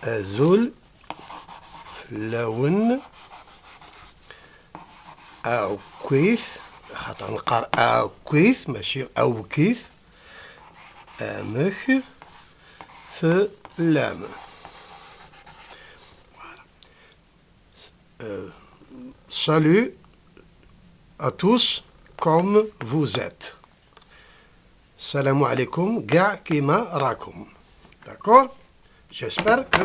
ذو اللون أوكيث خاطر نقرأ أوكيث ماشي أوكيث مثلام. Salut à tous comme vous êtes. Salam alaikum ga kima rakum. D'accord? J'espère que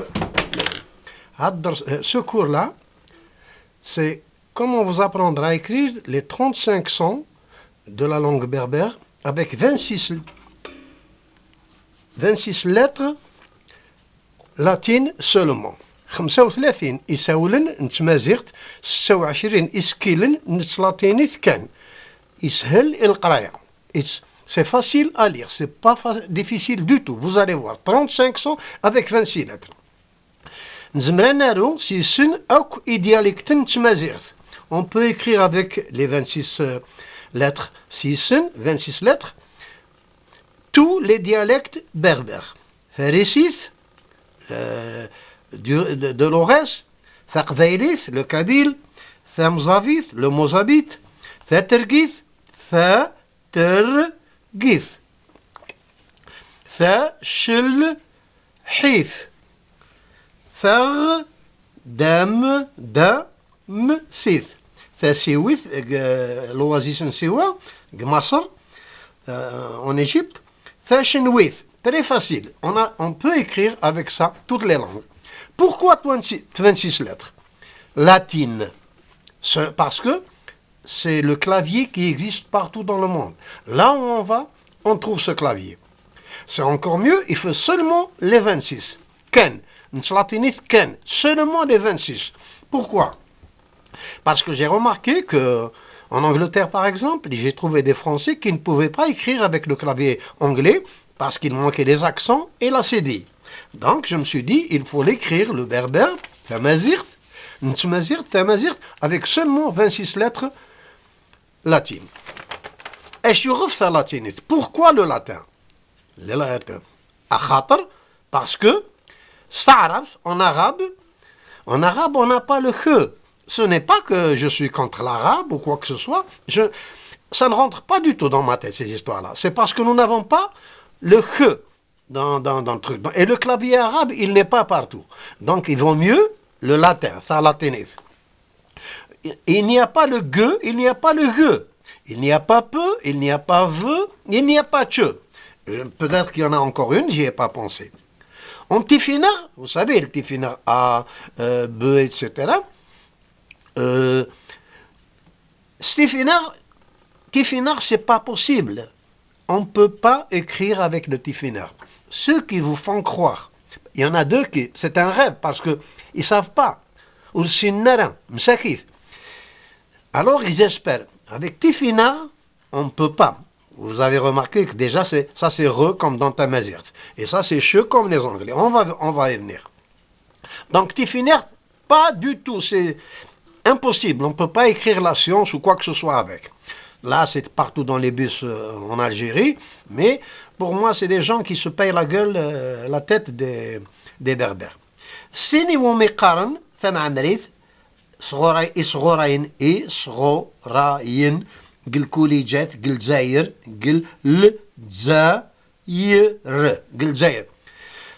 ce cours-là, c'est comment vous apprendre à écrire les 35 sons de la langue berbère avec 26 lettres latines seulement. 35 يساولن نتمازيغت 26 إسكيلن نتلاتينيث كان يسهل القراية. C'est facile à lire, c'est pas difficile du tout. Vous allez voir 35 sons avec 26 lettres. نزمرا نارو سيسن أوك إدياليكت نتمازيغت. On peut écrire avec les 26 lettres سيسن 26 lettres tous les dialectes berbères. Farisith, de l'Orès, Thaqbaylith, le Kabyle, Thamzavith, le Mozabite, Thatergith, Thatergith, Thashilhith, Thar, Dam, Sith, Thasiwith, l'oasis en Siwa, Gmasr, en Égypte, Thashinwith. Très facile. On peut écrire avec ça toutes les langues. Pourquoi 26 lettres latines? Parce que c'est le clavier qui existe partout dans le monde. Là où on va, on trouve ce clavier. C'est encore mieux, il faut seulement les 26. Ken, latiniste Ken, seulement les 26. Pourquoi? Parce que j'ai remarqué que en Angleterre, par exemple, j'ai trouvé des Français qui ne pouvaient pas écrire avec le clavier anglais parce qu'il manquait les accents et la cédille. Donc, je me suis dit, il faut l'écrire, le berbère, tamazirt, avec seulement 26 lettres latines. Et je refais latiniste. Pourquoi le latin? Le latin. Parce que, en arabe, on n'a pas le che. Ce n'est pas que je suis contre l'arabe ou quoi que ce soit. Ça ne rentre pas du tout dans ma tête, ces histoires-là. C'est parce que nous n'avons pas le che dans le truc. Et le clavier arabe, il n'est pas partout. Donc, il vaut mieux le latin, ça latinise. Il n'y a pas le ge, il n'y a pas le ge. Il n'y a pas peu, il n'y a pas ve, il n'y a pas che. Peut-être qu'il y en a encore une, j'y ai pas pensé. En tifinagh, vous savez, le tifinagh A, B, etc. Tifinagh, c'est pas possible. On ne peut pas écrire avec le tifinagh. Ceux qui vous font croire, il y en a deux qui, c'est un rêve parce qu'ils ne savent pas. Ou sinnara, msakith. Alors ils espèrent. Avec tifinagh, on ne peut pas. Vous avez remarqué que déjà, ça c'est re comme dans tamazirt. Et ça c'est che comme les Anglais. On va y venir. Donc tifinagh, pas du tout. C'est impossible. On ne peut pas écrire la science ou quoi que ce soit avec. Là, c'est partout dans les bus en Algérie, mais pour moi, c'est des gens qui se payent la gueule, la tête des berbères. Sini ومقارن ثم عمريث صغورين صغورين قل كوليجات قل جزاير قل الجزاير.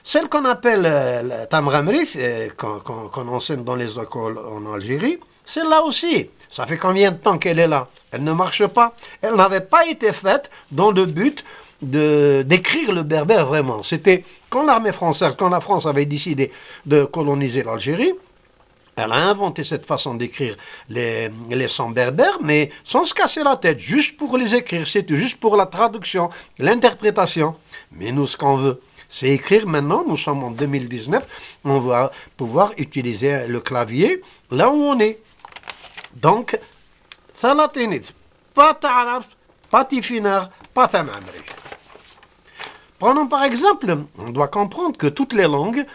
Celle qu'on appelle Tamramrith, qu'on enseigne dans les écoles en Algérie, celle-là aussi, ça fait combien de temps qu'elle est là? Elle ne marche pas. Elle n'avait pas été faite dans le but d'écrire le berbère vraiment. C'était quand l'armée française, quand la France avait décidé de coloniser l'Algérie, elle a inventé cette façon d'écrire les sons berbères, mais sans se casser la tête, juste pour les écrire, c'était juste pour la traduction, l'interprétation. Mais nous, ce qu'on veut, c'est écrire maintenant, nous sommes en 2019, on va pouvoir utiliser le clavier là où on est. Donc, ça latinise, pas ta'araf, pas tifinagh, pas tamamri. Prenons par exemple, on doit comprendre que toutes les langues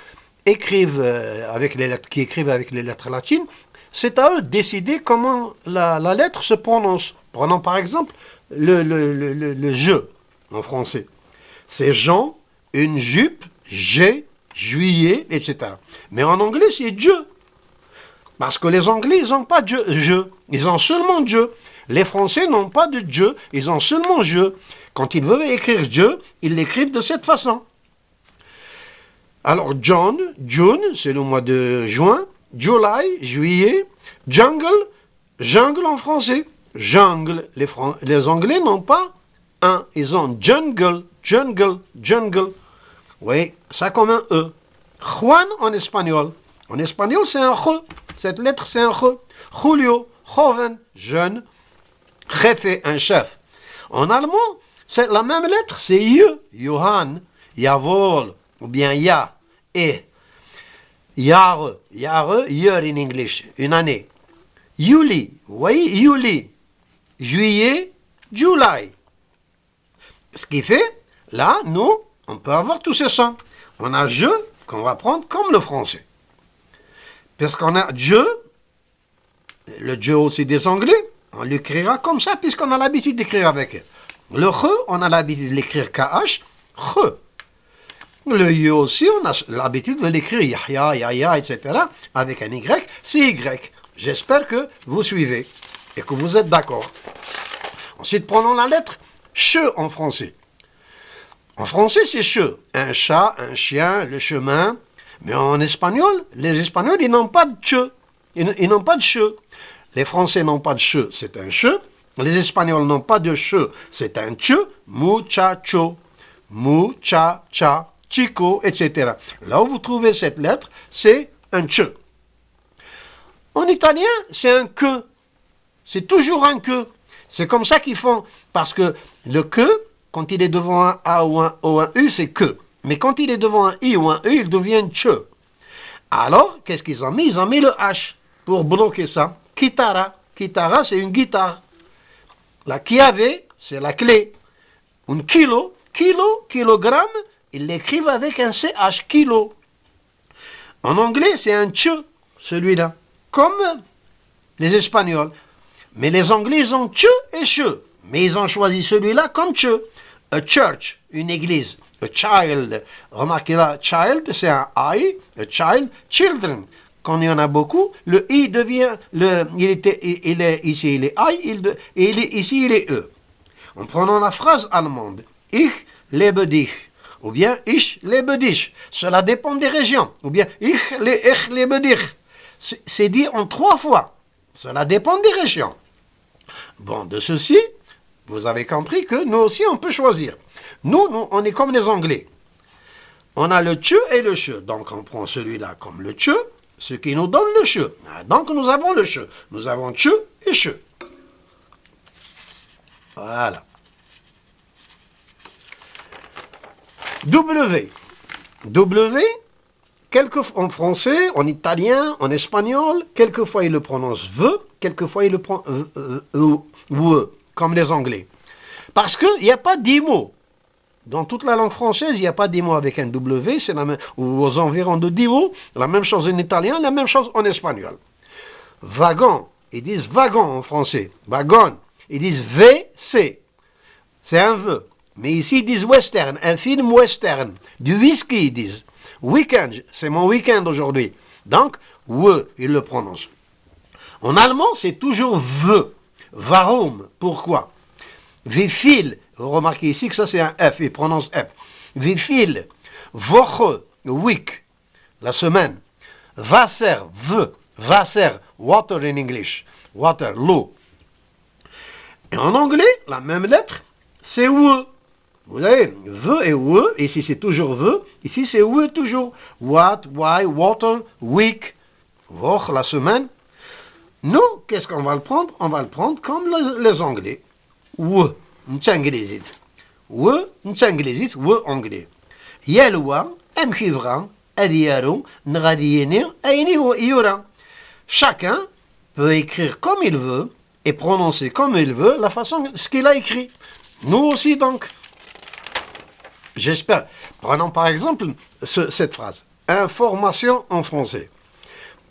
qui écrivent avec les lettres latines, c'est à eux de décider comment la lettre se prononce. Prenons par exemple le je en français. C'est Jean, une jupe, j'ai juillet, etc. Mais en anglais, c'est Dieu. Parce que les Anglais, ils n'ont pas de je. Ils ont seulement Dieu. Les Français n'ont pas de Dieu. Ils ont seulement je. Quand ils veulent écrire Dieu, ils l'écrivent de cette façon. Alors, June, c'est le mois de juin. July, juillet. Jungle en français. Jungle, les Anglais n'ont pas un. Ils ont jungle. Oui, ça comme un E. Juan en espagnol. En espagnol, c'est un J. Cette lettre, c'est un J. Julio, joven, jeune. Jefe, un chef. En allemand, c'est la même lettre, c'est Je. Johann, Jawohl, ou bien Ja, et. Jahre, year in English, une année. Juli, oui, Juli. Juillet, July. Ce qui fait, là, nous, on peut avoir tous ces sons. On a je qu'on va prendre comme le français. Puisqu'on a Dieu, le Dieu aussi des Anglais, on l'écrira comme ça, puisqu'on a l'habitude d'écrire avec. Le Re, on a l'habitude de l'écrire KH, Re. Le Y aussi, on a l'habitude de l'écrire Yahya, etc. Avec un Y, c'est Y. J'espère que vous suivez et que vous êtes d'accord. Ensuite, prenons la lettre Che en français. En français, c'est che. Un chat, un chien, le chemin. Mais en espagnol, les Espagnols, ils n'ont pas de che. Ils n'ont pas de che. Les Français n'ont pas de che, c'est un che. Les Espagnols n'ont pas de che, c'est un che. Muchacho, muchacha, chico, etc. Là où vous trouvez cette lettre, c'est un che. En italien, c'est un que. C'est toujours un que. C'est comme ça qu'ils font. Parce que le que, quand il est devant un A ou un O, un U, c'est que. Mais quand il est devant un I ou un E, il devient che. Alors, qu'est-ce qu'ils ont mis? Ils ont mis le H pour bloquer ça. Kitara. Kitara, c'est une guitare. La chiave, c'est la clé. Un kilogramme, ils l'écrivent avec un CH, kilo. En anglais, c'est un che, celui-là. Comme les Espagnols. Mais les Anglais, ils ont che et che. Mais ils ont choisi celui-là comme che. A church, une église. A child. Remarquez là, child, c'est un I. A child, children. Quand il y en a beaucoup, le I devient, il est ici, il est I, et ici, il est E. En prenant la phrase allemande, Ich lebe dich, ou bien Ich lebe dich. Cela dépend des régions. Ou bien Ich lebe dich. C'est dit en 3 fois. Cela dépend des régions. Bon, de ceci, vous avez compris que nous aussi, on peut choisir. Nous, on est comme les Anglais. On a le che et le che. Donc, on prend celui-là comme le che, ce qui nous donne le che. Donc, nous avons le che. Nous avons che et che. Voilà. W. W, en français, en italien, en espagnol, quelquefois il le prononce ve, quelquefois il le prononce we, comme les Anglais. Parce qu'il n'y a pas d'imo. Dans toute la langue française, il n'y a pas d'imo avec un W, c'est la même, ou aux environs de 10 mots, la même chose en italien, la même chose en espagnol. Wagon, ils disent wagon en français. Wagon, ils disent VC. C'est un ve. Mais ici, ils disent western, un film western. Du whisky, ils disent. Weekend, c'est mon week-end aujourd'hui. Donc, we, ils le prononcent. En allemand, c'est toujours ve. Warum, pourquoi? Wie viel, vous remarquez ici que ça c'est un F, il prononce F. Wie viel, Woche, week, la semaine. Wasser, Wasser, water in English, water, l'eau. Et en anglais, la même lettre, c'est we. Vous voyez, ve et we, ici c'est toujours ve, ici c'est we toujours. What, why, water, week, Woche, la semaine. Nous, qu'est-ce qu'on va le prendre? On va le prendre comme les Anglais. We, n't'anglaisit. We, n't'anglaisit, we anglais. Yelwa, emchivran, adiaron, n'radienir, aini yura. Chacun peut écrire comme il veut et prononcer comme il veut la façon ce qu'il a écrit. Nous aussi donc. J'espère. Prenons par exemple cette phrase. Information en français.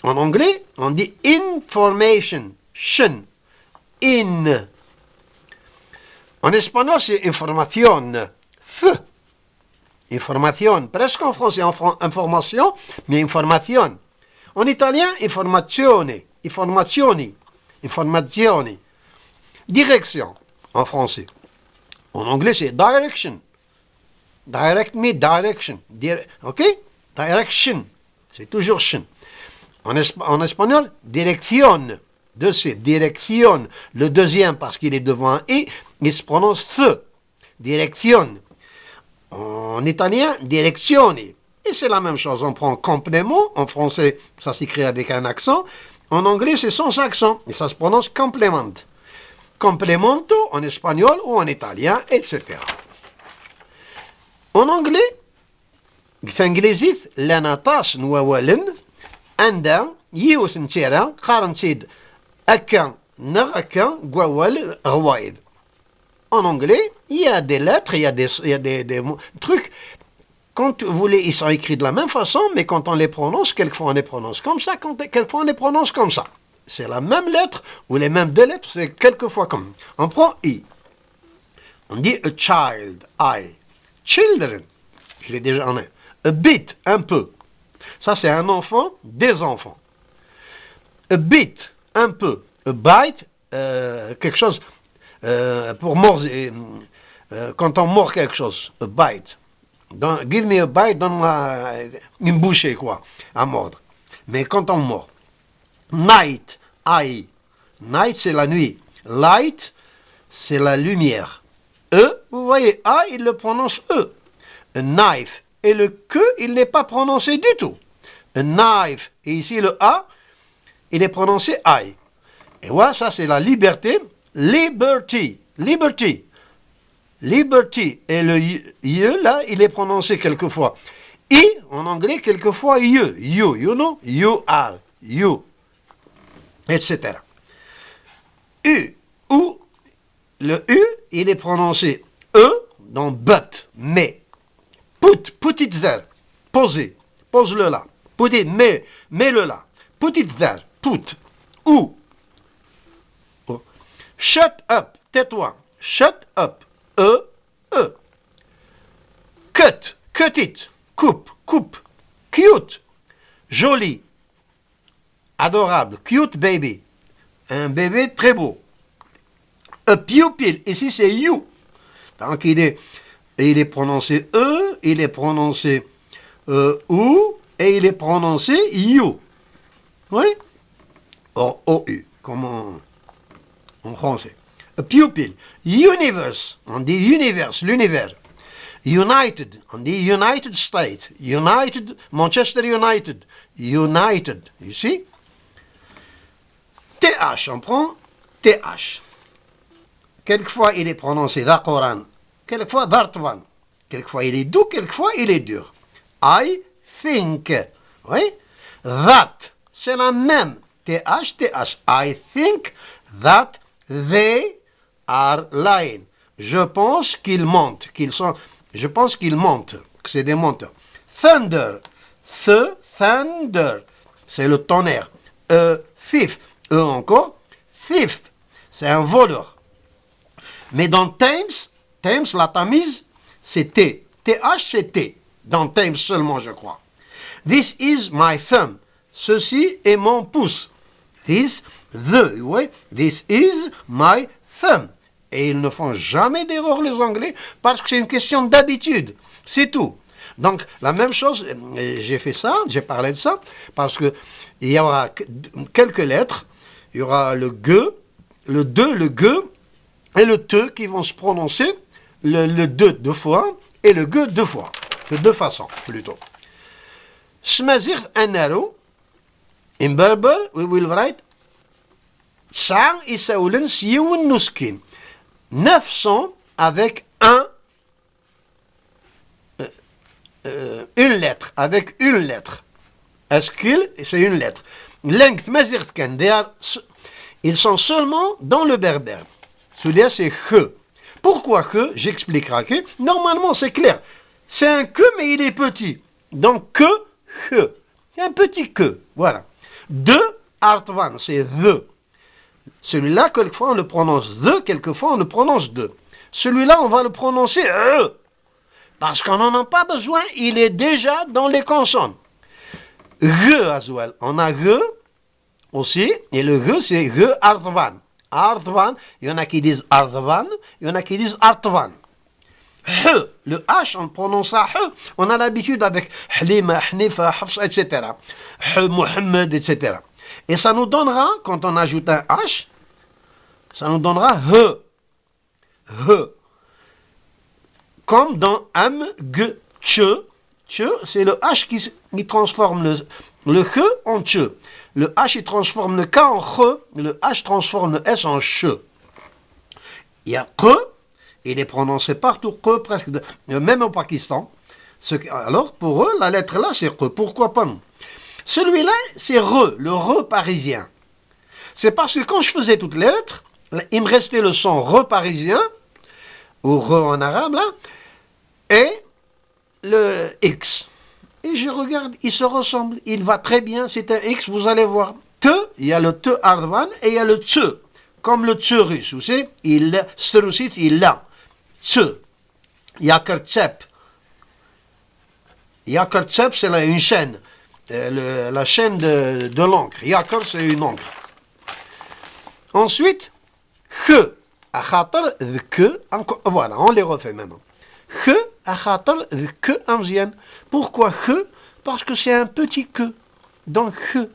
En anglais, on dit information. In. En espagnol, c'est information. F. Information, presque en français, information, mais information. En italien, informazione, informazioni, informazioni. Direction, en français. En anglais, c'est direction. Direct me, direction. Ok? Direction. C'est toujours chen. En espagnol, direction. De C, direction. Le deuxième, parce qu'il est devant un I, il se prononce ce. Direction. En italien, direczione. Et c'est la même chose. On prend complément. En français, ça s'écrit avec un accent. En anglais, c'est sans accent. Et ça se prononce complement. Complemento en espagnol ou en italien, etc. En anglais, في انجليزيت لنا طاس نوالن عندها يوث نتيرا قارن تيد أكا نغ أكا قوال غوايد. En anglais, il y a des lettres, il y a des trucs. Quand ils sont écrits de la même façon, mais quand on les prononce, quelquefois on les prononce comme ça, quelquefois on les prononce comme ça. C'est la même lettre, ou les mêmes deux lettres, c'est quelquefois comme. On prend I. On dit a child, I. Children, je l'ai déjà en un. A bit, un peu. Ça c'est un enfant, des enfants. A bit, un peu. A bite, quelque chose. Pour mordre, quand on mord quelque chose, a bite. Give me a bite, donne-moi une bouchée, quoi, à mordre. Mais quand on mord. Night, I. Night, c'est la nuit. Light, c'est la lumière. E, vous voyez, A, il le prononce E. A knife. Et le que, il n'est pas prononcé du tout. A knife. Et ici, le A, il est prononcé I. Et voilà, ça, c'est la liberté. Liberty, liberty, liberty. Et le ye là, il est prononcé quelquefois I en anglais, quelquefois you, you know, you are, you, etc. U, ou, le U, il est prononcé E dans but, mais. Put it there, poser, pose-le là. Put it, mets-le là. Put it there, put, ou. Shut up, tais-toi. Shut up. E. Cut it. Coupe. Cute. Joli. Adorable. Cute baby. Un bébé très beau. A pupil. Ici c'est you. Donc il est prononcé E, il est prononcé ou, et il est prononcé you. Oui? Or OU. Comment? En français. A pupil. Universe, on dit universe, l'univers. United, on dit United States. United, Manchester United. United, you see? TH, on prend TH. Quelquefois il est prononcé Dhakoran, quelquefois Dhartwan. Quelquefois il est doux, quelquefois il est dur. I think. Oui? That, c'est la même. TH. I think that they are lying. Je pense qu'ils mentent. Je pense qu'ils mentent. Que c'est des menteurs. Thunder. Thunder. C'est le tonnerre. Thief. Encore. Thief. C'est un voleur. Mais dans Thames, la Tamise, c'est T. TH, c'est T. Dans Thames seulement, je crois. This is my thumb. Ceci est mon pouce. This is my thumb. Et ils ne font jamais d'erreur, les Anglais, parce que c'est une question d'habitude. C'est tout. Donc, la même chose, j'ai fait ça, j'ai parlé de ça, parce que il y aura quelques lettres. Il y aura le ge, le de, le ge, et le te qui vont se prononcer, le de deux fois, et le ge deux fois. De deux façons, plutôt. Smazir un arrow. In Berber, we will write 900 avec une lettre, avec une lettre. Est-ce qu'il, c'est une lettre. Length mazirtken, ils sont seulement dans le berbère. Celui-là, c'est che. Pourquoi que? J'expliquerai. Normalement, c'est clair. C'est un que, mais il est petit. Donc, che. C'est un petit que. Voilà. De, artvan, c'est the. Celui-là, quelquefois, on le prononce the, quelquefois, on le prononce de. Celui-là, on va le prononcer e. parce qu'on n'en a pas besoin, il est déjà dans les consonnes. G as well. On a G aussi, et le G c'est G Artvan. Artvan, il y en a qui disent Artvan, il y en a qui disent Artvan. H, le H, on prononce ça H, on a l'habitude avec Halima, Hnifa, Hafsa, etc. H, Mohamed, etc. Et ça nous donnera, quand on ajoute un H, ça nous donnera H. H. Comme dans Am, G, Tche. Tche, c'est le H qui transforme le H en Tche. Le H, il transforme le K en H, le H transforme le S en Ch. Il y a Q, il est prononcé partout, Q, presque, même au Pakistan. Alors, pour eux, la lettre là, c'est Q. Pourquoi pas nous? Celui-là, c'est Re, le Re parisien. C'est parce que quand je faisais toutes les lettres, il me restait le son Re parisien, ou Re en arabe, là, et le X. Et je regarde, il se ressemble, il va très bien, c'est un X, vous allez voir. Te, il y a le Te Arvan et il y a le Tse, comme le Tse russe, vous savez, il a. Tse. Yakartsep. Yakartsep, c'est une chaîne, la chaîne de l'encre. Yakar, c'est une encre. Ensuite, Che, Achatar, que, voilà, on les refait maintenant. Che, Achatar, que, Amzian. Pourquoi che? Parce que c'est un petit que. Donc, che,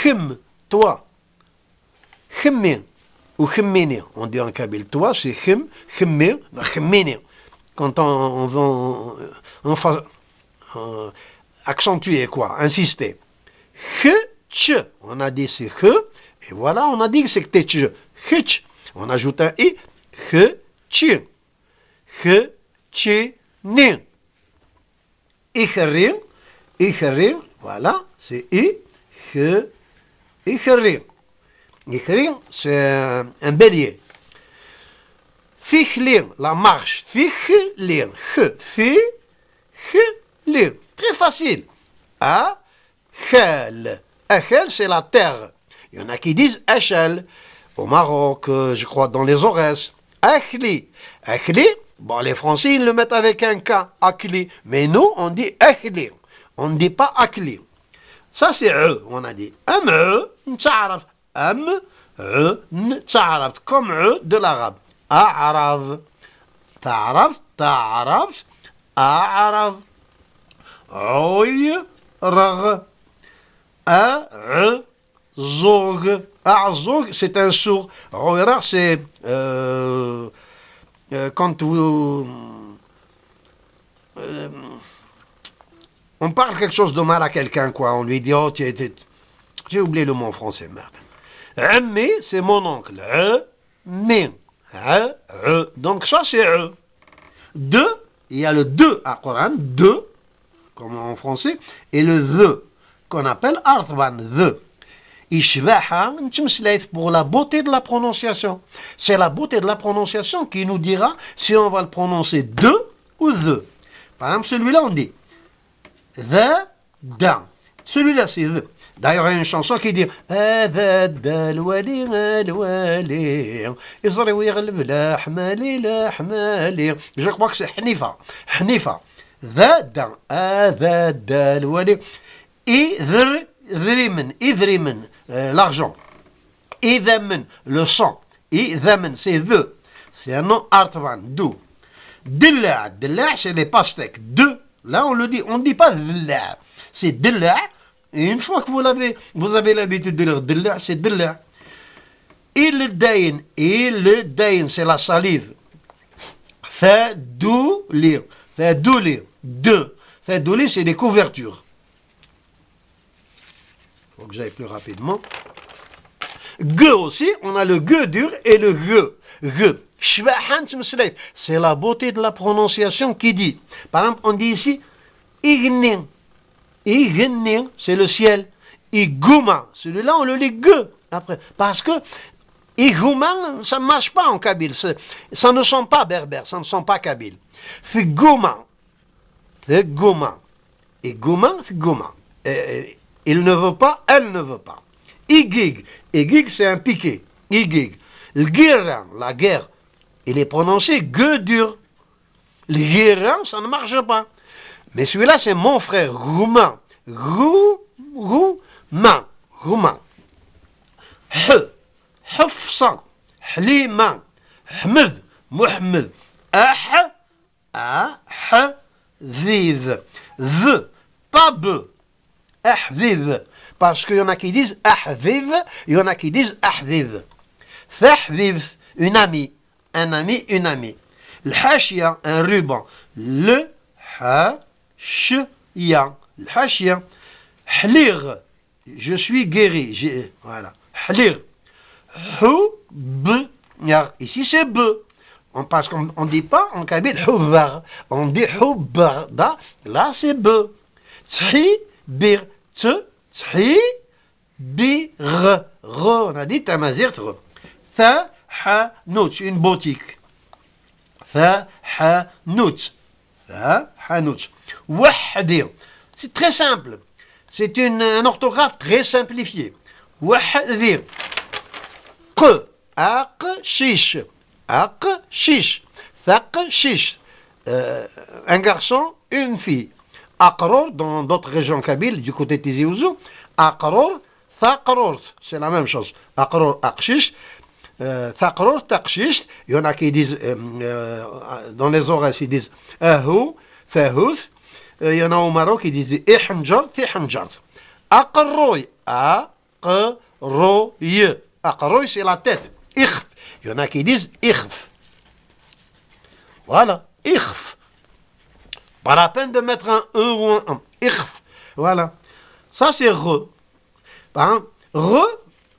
chim, toi. Chimmin, ou chimminir. On dit en kabyle, toi, c'est chim, chimmir, chimminir. Quand on va accentuer quoi, insister. Che, tche, on a dit c'est che, et voilà, on a dit que c'est tche. Che, on ajoute un i, che, tche. Che, tche, nin. Icherin, voilà, c'est i, che, icherin. Icherin, c'est un bélier. Fichlin, la marche. Fichlin, fichlin. Très facile. Achel. Achel, c'est la terre. Il y en a qui disent Achel. Au Maroc, je crois dans les Aurès. Achli. Achli, bon, les Français, ils le mettent avec un K. Achli. Mais nous, on dit Achli. On ne dit pas Achli. Ça, c'est E, on a dit. N't'araf. N't'araf. Comme E de l'arabe. أعرف تعرف أعرف عيرغ أعزوغ أعزوغ c'est un sourd. عيرغ c'est quand vous on parle quelque chose de mal à quelqu'un, quoi, on lui dit oh j'ai oublié le mot en français, merde. Ammi c'est mon oncle. Min. Donc ça c'est E. De, il y a le de à Coran, de, comme en français, et le the, qu'on appelle Arthvan, the. Ishvaha, pour la beauté de la prononciation. C'est la beauté de la prononciation qui nous dira si on va le prononcer de ou the. Par exemple, celui-là on dit the, da. Celui-là c'est the. D'ailleurs, il y a une chanson qui dit je crois que c'est Hnifa. Hnifa. L'argent. Idhamen, le sang. Idhamen, c'est the. C'est un nom artvan, do. Dilla, c'est les pastèques. De, là on le dit, on ne dit pas dilla. C'est dilla. Et une fois que vous avez l'habitude de lire Dilla, c'est Dilla. Il dayn, c'est la salive. Fadoulir, de. Fadoulir, c'est des couvertures. Il faut que j'aille plus rapidement. G aussi, on a le G dur et le G. C'est la beauté de la prononciation qui dit. Par exemple, on dit ici, ignin. Igenin, c'est le ciel. Igouma, celui-là on le lit G après. Parce que Igouma, ça ne marche pas en kabyle. Ça ne sont pas berbères, ça ne sont pas kabyles. Figouma. Figouma. Igouma, figouma. Il ne veut pas, elle ne veut pas. Igig. Igig, c'est un piqué. Igig. Le guerre, la guerre, il est prononcé G dur. Le gérant, ça ne marche pas. Mais celui-là, c'est mon frère, Roumain. Roumain. Roumain. Hafsa. Halima. Ahmed. Mohamed. Ahviv. V. Pas B. Ahviv. Parce qu'il y en a qui disent Ahviv, il y en a qui disent Ahviv. Fahviv, une amie. Un ami, une amie. Le hashia, un ruban. Le hashia. Le hashia. Hlir, je suis guéri. Voilà. Hlir. Hub. Ici c'est B. Parce qu'on ne dit pas en kabyle hubbar. On dit hubbarda. Là c'est B. Tsi, bir, tse, tsi, bir. On a dit tamazirt. Tha, ha, nout, une boutique. Tha, ha, nout. Tha, ha, nout. Wahdir. C'est très simple. C'est un orthographe très simplifié. Wahdir. Q. Aqshish. Aqshish. Thaqshish. Un garçon, une fille. Aqror, dans d'autres régions kabyles, du côté de Tizi Ouzou. Aqror, thaqror. C'est la même chose. Aqror, aqshish. Thaqror, taqshish. Il y en a qui disent, dans les oreilles, ils disent ahou, fahouth. Il y en a au Maroc qui disent ihnjar, tihnjar. Aqroy, aqroy. Aqroy, c'est la tête. Ikhf. Il y en a qui disent ikhf. Voilà, ikhf. Pas la peine de mettre un E ou un M. Ikhf. Voilà. Ça, c'est re. Hein? Re,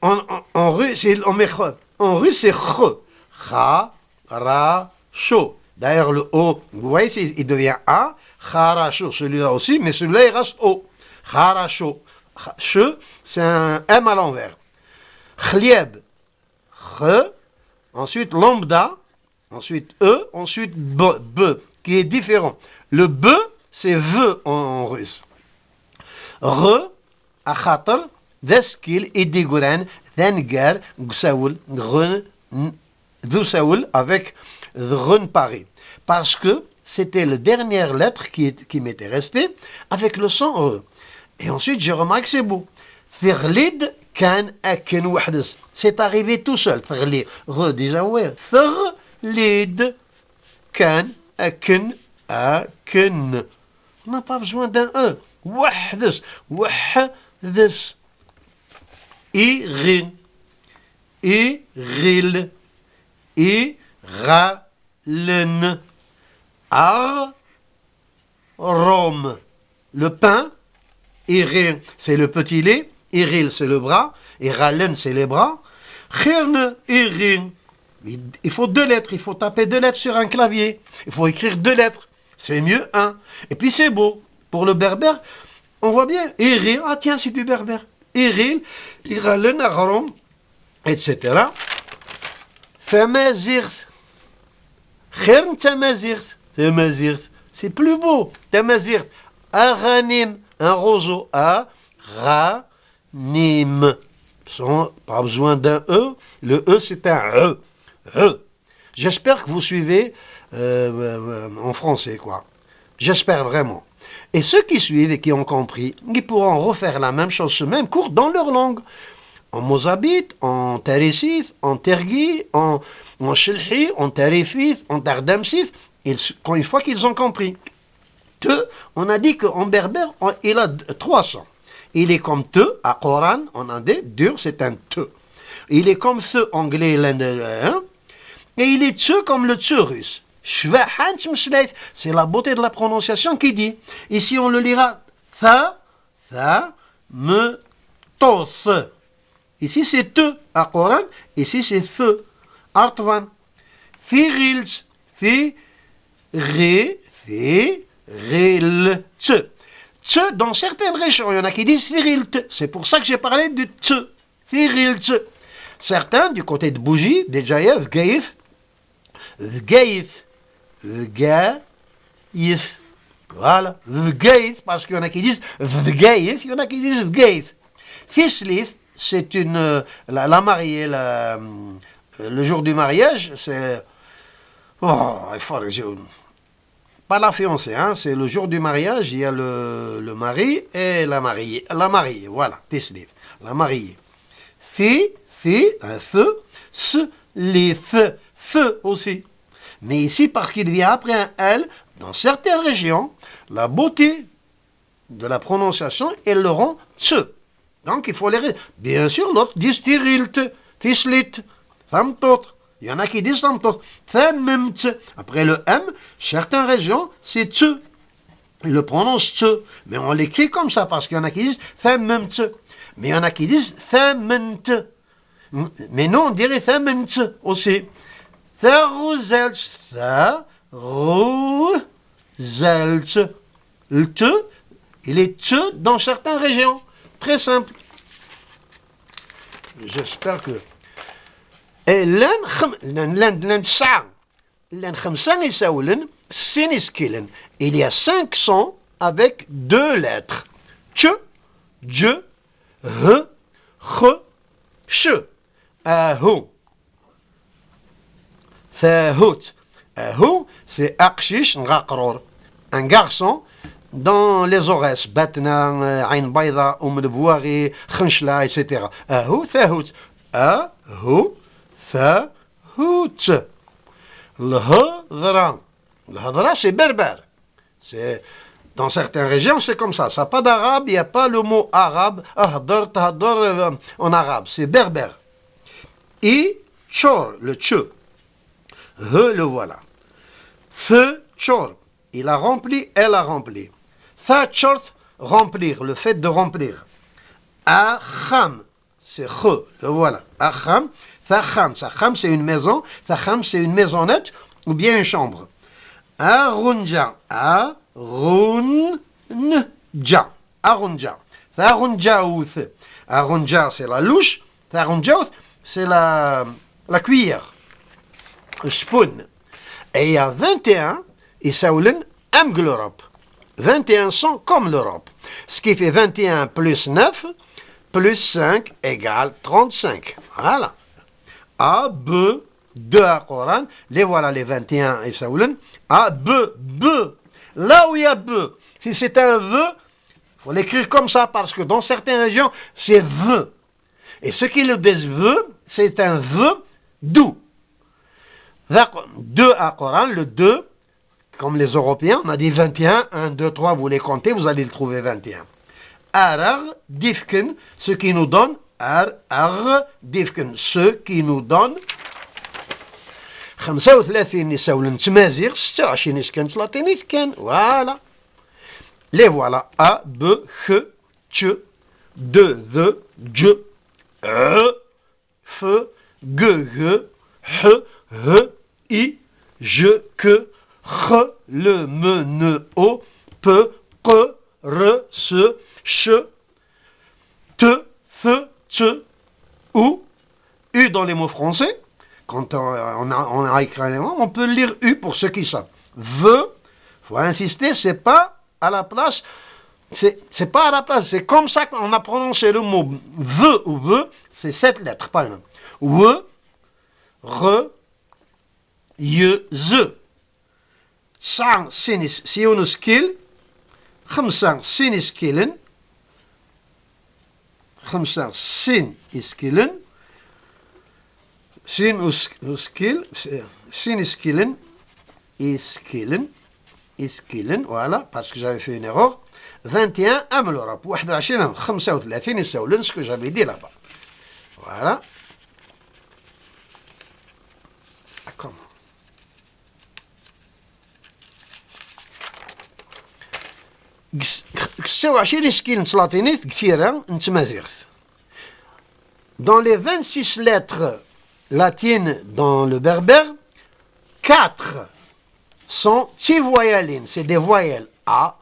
en russe, on met re. En russe, c'est re. Kha, ra, sho. D'ailleurs, le O, vous voyez, il devient A. Kharasho, celui-là aussi, mais celui-là, il reste O. Kharasho. Che, c'est un M à l'envers. Khlieb. Khe. Ensuite, lambda. Ensuite, E. Ensuite, B, qui est différent. Le B, c'est V en russe. Re, akhatar, deskil, idiguran, dengar, gsaoul, grun, dousaoul, avec grun paris. Parce que c'était la dernière lettre qui m'était restée avec le son E. Et ensuite, j'ai remarqué que c'est beau. Thirlid kan aken wahdes. C'est arrivé tout seul. Thirlid. Re, déjà, ouais. Thirlid kan aken aken. On n'a pas besoin d'un E. Wahdes. Wahdes. Irin. Iril. Iralen. Ar. Rome. Le pain. Iril, c'est le petit lait. Iril, c'est le bras. Iralen, c'est les bras. Khirne, Iril. Il faut 2 lettres. Il faut taper 2 lettres sur un clavier. Il faut écrire 2 lettres. C'est mieux 1. Et puis c'est beau. Pour le berbère, on voit bien. Iril, ah tiens, c'est du berbère. Iril, Iralen, Arom, etc. Tamazirt. Khirne, Tamazirt. Tamazirt. C'est plus beau. Tamazirt. Aranim. Un roseau A, ra, nim. Pas besoin d'un E. Le E, c'est un E. E. J'espère que vous suivez en français, quoi. J'espère vraiment. Et ceux qui suivent et qui ont compris, ils pourront refaire la même chose, ce même cours dans leur langue. En mozabite, en tarissit, en tergui, en shilhi, en tarifit, en tardamsit, une fois qu'ils ont compris. Te, on a dit qu'en berbère, il a 3 sons. Il est comme te, à Coran, en indé, dur, c'est un te. Il est comme ce anglais, hein, et il est te comme le te russe. C'est la beauté de la prononciation qui dit. Ici, on le lira tha, me, tos. Ici, c'est te, à Coran, ici, c'est fe. Artvan. Firils, fi, ré, fi, Ril, tse. Tse, dans certaines régions, il y en a qui disent Cyril, c'est pour ça que j'ai parlé du tse. Cyril, tse. Certains, du côté de Bougie, des Jaïef, Gaïf, Gaïf, Gaïf. Voilà, Gaïf, parce qu'il y en a qui disent Gaïf, il y en a qui disent Gaïf. Fislif, c'est la mariée, le jour du mariage, c'est. Oh, il faut que Pas la fiancée, hein, c'est le jour du mariage, il y a le mari et la mariée. La mariée, voilà, Tislif, la mariée. Fi, un feu, les feu aussi. Mais ici, parce qu'il vient après un L, dans certaines régions, la beauté de la prononciation, elle le rend tse. Donc il faut les... Bien sûr, l'autre dit stirilt, tislit, famtot. Il y en a qui disent famtot. Après le M, certaines régions, c'est tse. Ils le prononcent tse. Mais on l'écrit comme ça parce qu'il y en a qui disent fammt. Mais il y en a qui disent famment. Mais non, on dirait famment aussi. Tharouzelch. Le te, il est te dans certaines régions. Très simple. J'espère que... Et il y a 5 sons avec 2 lettres. Tche, dje, he, che, che. Ahu. Fahout. Ahu, c'est akshish ngaqror. Un garçon dans les Aurès, Batna, Ain Baïda, Bouari, Khanchla, etc. Ahu, Fahout. Ahu, Fahout. Le Hadra. Le Hadra, c'est berbère. Dans certaines régions, c'est comme ça. Ça n'a pas d'arabe, il n'y a pas le mot arabe, ahdar, tahdar en arabe. C'est berbère. I, chor, le tche. He, le voilà. Fe, chor. Il a rempli, elle a rempli. Tha, chort, remplir, le fait de remplir. Acham, c'est che, le voilà. Acham, thacham, thacham c'est une maison, thacham c'est une maisonnette ou bien une chambre. Arunja, arunja, arunja. Arunjaouth. Arunja, c'est la louche. Arunjaouth, c'est la cuillère. Spoon. Et il y a 21, et Saoulen aime l'Europe. 21 sont comme l'Europe. Ce qui fait 21 plus 9, plus 5 égale 35. Voilà. A, B, 2 à Coran. Les voilà les 21 et Saoulen. A, B, B. Là où il y a B. Si c'est un V, il faut l'écrire comme ça parce que dans certaines régions, c'est V. Et ce qui le dit V, c'est un V doux. 2 à Coran, le 2, comme les Européens, on a dit 21, 1, 2, 3, vous les comptez, vous allez le trouver 21. Arar, difken, ce qui nous donne, ar, difken, ce qui nous donne, 35 يساوي تمازيغ 26 كانت لاتينيت كان voilà les voilà a b ch ch de the j f g h i je que ch le me ne o pe q r se ch te fe te ou u dans les mots français. Quand on a écrit un mot, on peut lire U pour ceux qui savent. Ve, faut insister, c'est pas à la place, c'est pas à la place, c'est comme ça qu'on a prononcé le mot ve ou ve, c'est 7 lettres, pas une. We, re, ye, ze. Sang, sinis, sionuskil, khamsang, siniskillen, khamsang, sin iskillen, sin iskillen, iskillen, voilà, parce que j'avais fait une erreur. 21, amelora, 21, 35, يساوي ce que j'avais dit là-bas. Voilà. Comment? Dans les 26 lettres latines dans le berbère, 4 sont voyelles, c'est des voyelles A,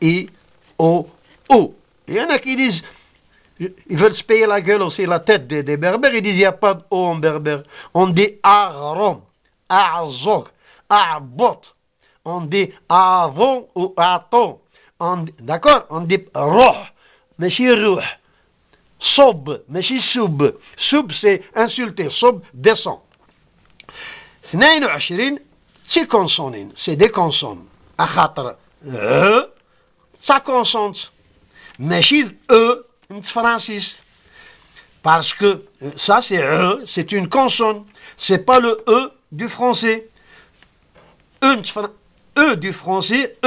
I, O, O. Il y en a qui disent, ils veulent se payer la gueule aussi, la tête des berbères, ils disent il n'y a pas de O en berbère. On dit Arom, Azog, Abot. On dit Avon ou Aton. D'accord? On dit Roh, mais c'est Roh. Sob, mais c'est Soub. Soub, c'est insulter. Sob, descend. 22, c'est consonnes, c'est des consonnes. أخاطر ça consonne ماشي Francis parce que ça c'est une consonne, c'est pas le du français. Du français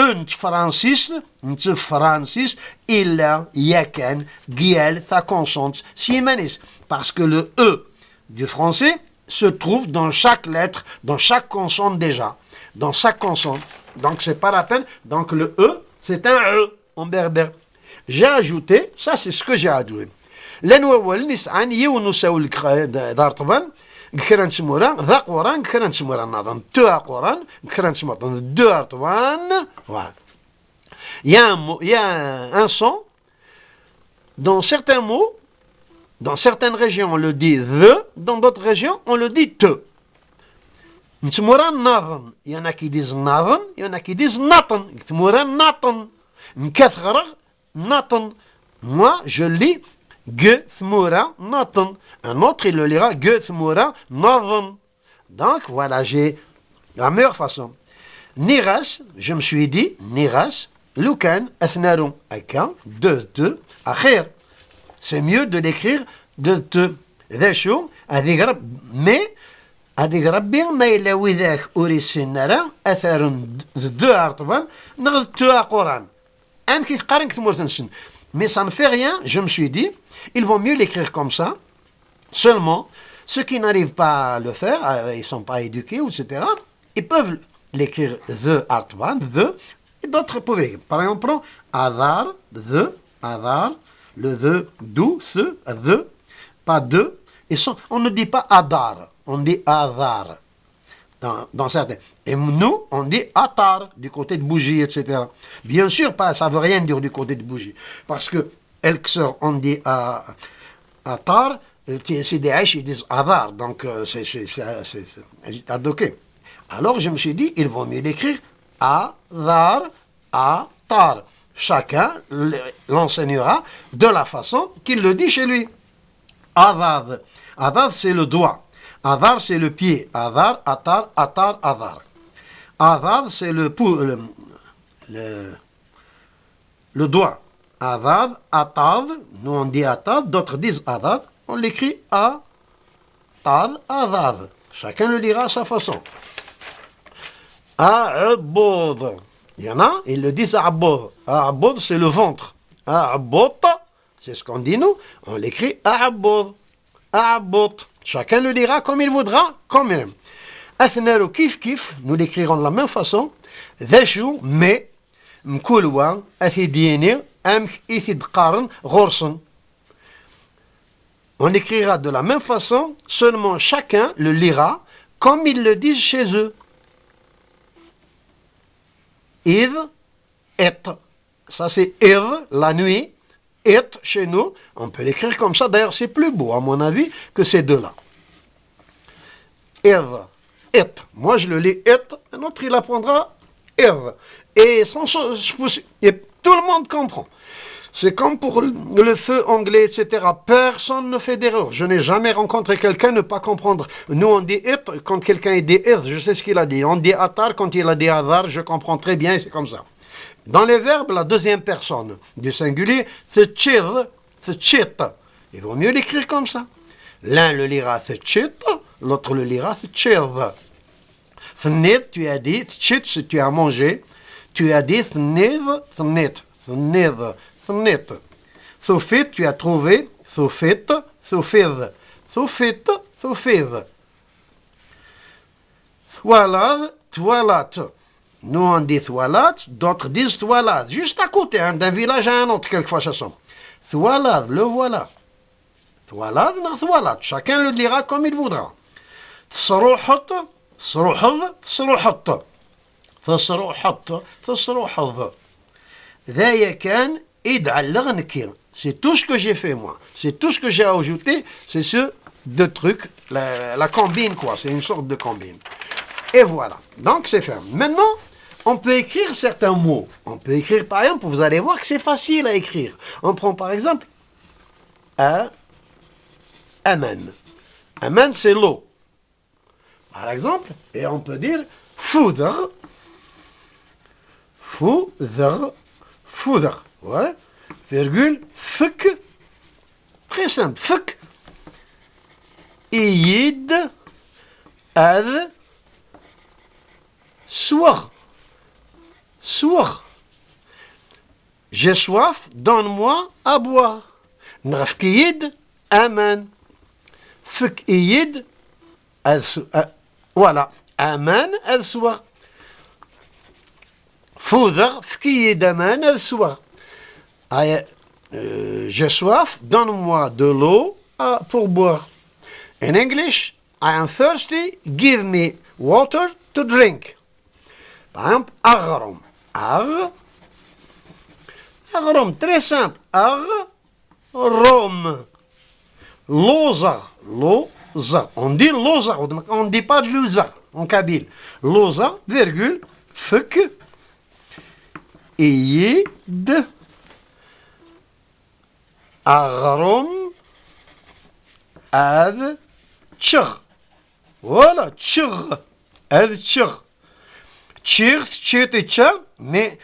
Francis إلا يكن قيال ثا consonne سيمانيس parce que le du français se trouve dans chaque lettre, dans chaque consonne déjà, dans chaque consonne. Donc c'est pas la peine. Donc le c'est un en berbère. J'ai ajouté, ça c'est ce que j'ai ajouté. لأنه نسعان يونسوا دارطبان كران سمورا ذا قران كران سمورا نظن تو قران كران سمورا دو أرطوان. Voilà. Il y a un son dans certains mots. Dans certaines régions, on le dit the, dans d'autres régions, on le dit te. Il y en a qui disent navan, il y en a qui disent natan. Moi, je lis ge thmura natan. Un autre, il le lira ge thmura navan. Donc, voilà, j'ai la meilleure façon. Niras, je me suis dit, niras, lukan, athnarum, aka, de, akhir. C'est mieux de l'écrire de te. Mais هذيك ربي ما إلا وذاك أوريس النرا أثر ذو أرطبان نغذ تو قرآن أم كيف قارن كتمور تنسن. Mais ça ne fait rien, je me suis dit, ils vont mieux l'écrire comme ça. Seulement, ceux qui n'arrivent pas à le faire, ils ne sont pas éduqués, etc., ils peuvent l'écrire the Artban, the, et d'autres peuvent écrire. Par exemple, Adar, the, Adar, le the, do, ce, the, pas de. On ne dit pas Adar, on dit Adar. Dans certains. Et nous, on dit Atar, du côté de bougie, etc. Bien sûr, ça ne veut rien dire du côté de bougie. Parce que Elxer, on dit Atar, c'est des H, ils disent Adar. Donc, c'est adoqué. Alors, je me suis dit, il vaut mieux l'écrire Adar, Atar. Chacun l'enseignera de la façon qu'il le dit chez lui. Adad. Adad, c'est le doigt. Adar, c'est le pied. Adar, atar, atar, adar. Adad, c'est le doigt. Adad, atad. Nous, on dit atad. D'autres disent adad. On l'écrit atad, adad. Chacun le dira à sa façon. A'abod. Il y en a, ils le disent a'abod. A'abod, c'est le ventre. A'abot, c'est ce qu'on dit nous. On l'écrit a'abod. A'abot. Chacun le dira comme il voudra, comme il aime. Athnaru kif kif, nous l'écrirons de la même façon. Dhachou, mais, mkoulwa, athidiyeni, amk ithid qaran, ghorsan. On écrira de la même façon, seulement chacun le lira comme ils le disent chez eux. Id, et. Ça c'est id, la nuit. Et chez nous, on peut l'écrire comme ça. D'ailleurs, c'est plus beau, à mon avis, que ces deux-là. Et. Moi, je le lis et. Un autre, il apprendra et. Et tout le monde comprend. C'est comme pour le feu anglais, etc. Personne ne fait d'erreur. Je n'ai jamais rencontré quelqu'un ne pas comprendre. Nous, on dit it quand quelqu'un dit it. Je sais ce qu'il a dit. On dit atar quand il a dit adar. Je comprends très bien, c'est comme ça. Dans les verbes, la deuxième personne du singulier, tchit. Il vaut mieux l'écrire comme ça. L'un le lira tchit, l'autre le lira tchiv. Thnit, tu as dit, tchit, si tu as mangé. Tu as dit thniv, thnit. Thniv, thnit. Thufit, tu as trouvé. Thufit, thufiv. Thufit, thufiv. Thwalad, twalat. Nous on dit Thwalat, d'autres disent Thwalad. Juste à côté, hein, d'un village à un autre, quelquefois ça sonne. Thwalad, le voilà. Thwalad, non Thwalat. Chacun le dira comme il voudra. Tsruhat, tsruhad, tsruhat. Tsruhat, tsruhad. Dhaya kan id'allag nkir. C'est tout ce que j'ai fait moi. C'est tout ce que j'ai ajouté. C'est ce deux trucs. La combine quoi. C'est une sorte de combine. Et voilà. Donc c'est fait. Maintenant, on peut écrire certains mots. On peut écrire par exemple, vous allez voir que c'est facile à écrire. On prend par exemple aman. Aman, c'est l'eau. Par exemple, et on peut dire foudre. Foudre. Foudre. Voilà. Virgule. Fuk. Très simple. Fuk. Iyid. Ad. Soir. Soir. J'ai soif, donne-moi à boire. Nrafkiyid. Aman. Fuk iyid. Voilà. Aman. Ad soir. Foudre, fkiyid aman al soir. J'ai soif, donne-moi de l'eau pour boire. In English, I am thirsty, give me water to drink. Par exemple, agrom. Agrom, très simple. Rom. Loza. Loza. On dit loza, on ne dit pas louza en kabyle. Loza, virgule, fuk. Iyid. Agrom. Ad. Tchir. Voilà, tchir. Ad tchir. Tchir, tchir et tchir, mais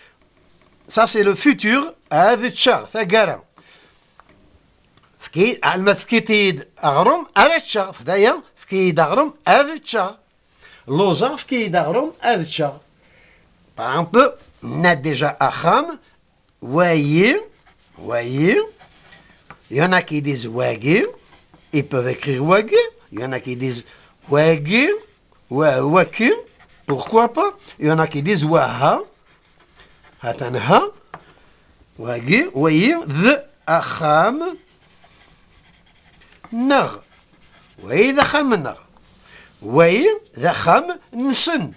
ça c'est le futur. Ad tchir, c'est garant. المفكيتيد أغرم على تشا فدايا فكيد أغرم هذا تشا لوزا فكيد أغرم هذا تشا. Par exemple, on a déjà Acham, Wayi, il y en a qui disent Wagi, ils peuvent écrire Wagi, il y en a qui disent Wagi, Waki, pourquoi pas, il y en a qui disent Waha, Hatanha, Wagi, Wayi, The Acham, Nar, Wayi, The Cham, Nar, Wayi, The Cham, Nsen.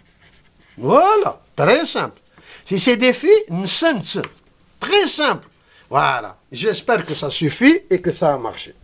Voilà, très simple. Si c'est des filles, nsen. Très simple. Voilà. J'espère que ça suffit et que ça a marché.